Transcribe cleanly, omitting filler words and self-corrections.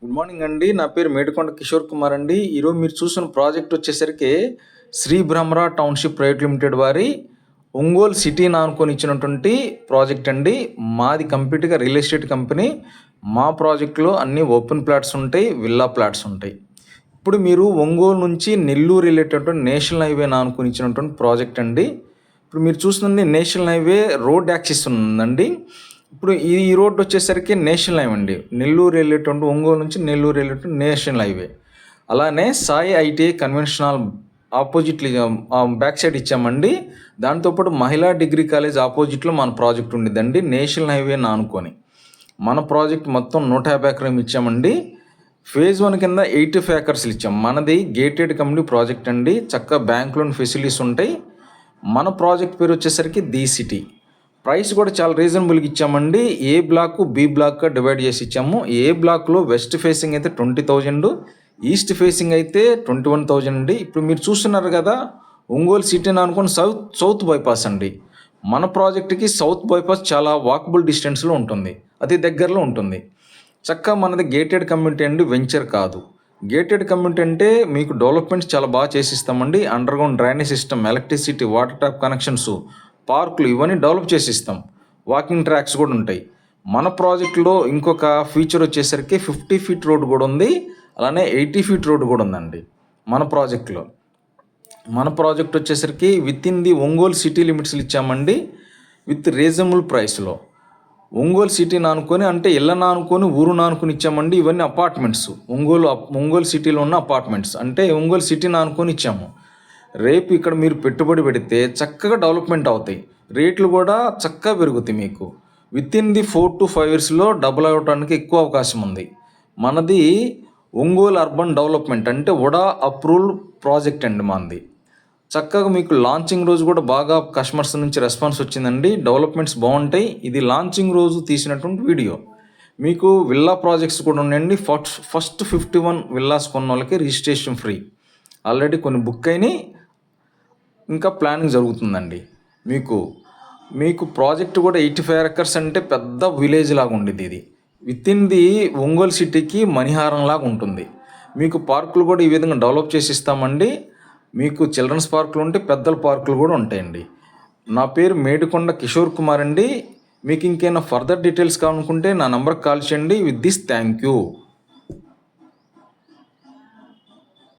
Good morning అండి. నా పేరు మేడికొండ కిషోర్ కుమార్ అండి. ఈరోజు మీరు చూసిన ప్రాజెక్ట్ వచ్చేసరికి Shri Brahmara township private limited వారి ఒంగోలు సిటీని ఆనుకొని ఇచ్చినటువంటి ప్రాజెక్ట్ అండి. మాది కంప్లీట్గా రియల్ ఎస్టేట్ కంపెనీ. మా ప్రాజెక్టులో అన్ని ఓపెన్ ప్లాట్స్ ఉంటాయి, విల్లా ప్లాట్స్ ఉంటాయి. ఇప్పుడు మీరు ఒంగోలు నుంచి నెల్లూరు వెళ్ళేటటువంటి నేషనల్ హైవేని ఆనుకొని ఇచ్చినటువంటి ప్రాజెక్ట్ అండి. ఇప్పుడు మీరు చూస్తుంది నేషనల్ హైవే రోడ్ యాక్సిస్ ఉందండి. ఇప్పుడు ఈ రోడ్డు వచ్చేసరికి నేషనల్ హైవే అండి. నెల్లూరు వెళ్ళేటువంటి ఒంగోలు నుంచి నెల్లూరు వెళ్ళేటువంటి నేషనల్ హైవే. అలానే సాయి ఐటీఐ కన్వెన్షనల్ ఆపోజిట్లో బ్యాక్ సైడ్ ఇచ్చామండి. దాంతోపాటు మహిళా డిగ్రీ కాలేజ్ ఆపోజిట్లో మన ప్రాజెక్ట్ ఉండిద్దండి. నేషనల్ హైవేని ఆనుకొని మన ప్రాజెక్ట్ మొత్తం 150 ఎకరం ఇచ్చామండి. ఫేజ్ 1 కింద 85 ఏకర్స్లు ఇచ్చాం. మనది గేటెడ్ కమ్యూనిటీ ప్రాజెక్ట్ అండి. చక్కగా బ్యాంక్ లోన్ ఫెసిలిటీస్ ఉంటాయి. మన ప్రాజెక్ట్ పేరు వచ్చేసరికి ది సిటీ. ప్రైస్ కూడా చాలా రీజనబుల్గా ఇచ్చామండి. ఏ బ్లాక్ బి బ్లాక్గా డివైడ్ చేసి ఇచ్చాము. ఏ బ్లాక్లో వెస్ట్ ఫేసింగ్ అయితే 20,000, ఈస్ట్ ఫేసింగ్ అయితే 21,000 అండి. ఇప్పుడు మీరు చూస్తున్నారు కదా, ఒంగోలు సిటీని అనుకుని సౌత్ బైపాస్ అండి. మన ప్రాజెక్ట్కి సౌత్ బైపాస్ చాలా వాకబుల్ డిస్టెన్స్లో ఉంటుంది, అతి దగ్గరలో ఉంటుంది. చక్కగా మనది గేటెడ్ కమ్యూనిటీ అండి, వెంచర్ కాదు. గేటెడ్ కమ్యూనిటీ అంటే మీకు డెవలప్మెంట్స్ చాలా బాగా చేసిస్తామండి. Underground drainage system, electricity, water tap connections, పార్కులు ఇవన్నీ డెవలప్ చేసి ఇస్తాం. వాకింగ్ ట్రాక్స్ కూడా ఉంటాయి. మన ప్రాజెక్టులో ఇంకొక ఫీచర్ వచ్చేసరికి 50 ఫీట్ రోడ్ కూడా ఉంది, అలానే 80 ఫీట్ రోడ్ కూడా ఉందండి మన ప్రాజెక్టులో. మన ప్రాజెక్ట్ వచ్చేసరికి within the Ongole city లిమిట్స్లు ఇచ్చామండి, విత్ రీజనబుల్ ప్రైస్లో. ఒంగోలు సిటీని ఆనుకొని అంటే ఇళ్ళని ఆనుకొని ఊరుని ఆనుకొని ఇచ్చామండి. ఇవన్నీ అపార్ట్మెంట్స్, ఒంగోలు సిటీలో ఉన్న అపార్ట్మెంట్స్ అంటే ఒంగోలు సిటీని ఆనుకొని ఇచ్చాము. రేపు ఇక్కడ మీరు పెట్టుబడి పెడితే చక్కగా డెవలప్మెంట్ అవుతాయి, రేట్లు కూడా చక్కగా పెరుగుతాయి. మీకు విత్ ఇన్ ది 4 to 5 yearsలో డబుల్ అవ్వడానికి ఎక్కువ అవకాశం ఉంది. మనది ఒంగోలు అర్బన్ డెవలప్మెంట్ అంటే ఉడా అప్రూవ్డ్ ప్రాజెక్ట్ అండి మనది. చక్కగా మీకు లాంచింగ్ రోజు కూడా బాగా కస్టమర్స్ నుంచి రెస్పాన్స్ వచ్చిందండి. డెవలప్మెంట్స్ బాగుంటాయి. ఇది లాంచింగ్ రోజు తీసినటువంటి వీడియో. మీకు విల్లా ప్రాజెక్ట్స్ కూడా ఉన్నాయండి. ఫస్ట్ 51 విల్లాస్ కొన్న వాళ్ళకి రిజిస్ట్రేషన్ ఫ్రీ. ఆల్రెడీ కొన్ని బుక్ అయినాయి, ఇంకా ప్లానింగ్ జరుగుతుందండి. మీకు ప్రాజెక్ట్ కూడా 85 ఎకర్స్ అంటే పెద్ద విలేజ్ లాగా ఉండేది. ఇది విత్ ఇన్ ది ఒంగోలు సిటీకి మణిహారం లాగా ఉంటుంది. మీకు పార్కులు కూడా ఈ విధంగా డెవలప్ చేసి ఇస్తామండి. మీకు చిల్డ్రన్స్ పార్కులు ఉంటే పెద్దల పార్కులు కూడా ఉంటాయండి. నా పేరు మేడికొండ కిషోర్ కుమార్ అండి. మీకు ఇంకేమైనా ఫర్దర్ డీటెయిల్స్ కావాలనుకుంటే నా నెంబర్కి కాల్ చేయండి. With this thank you.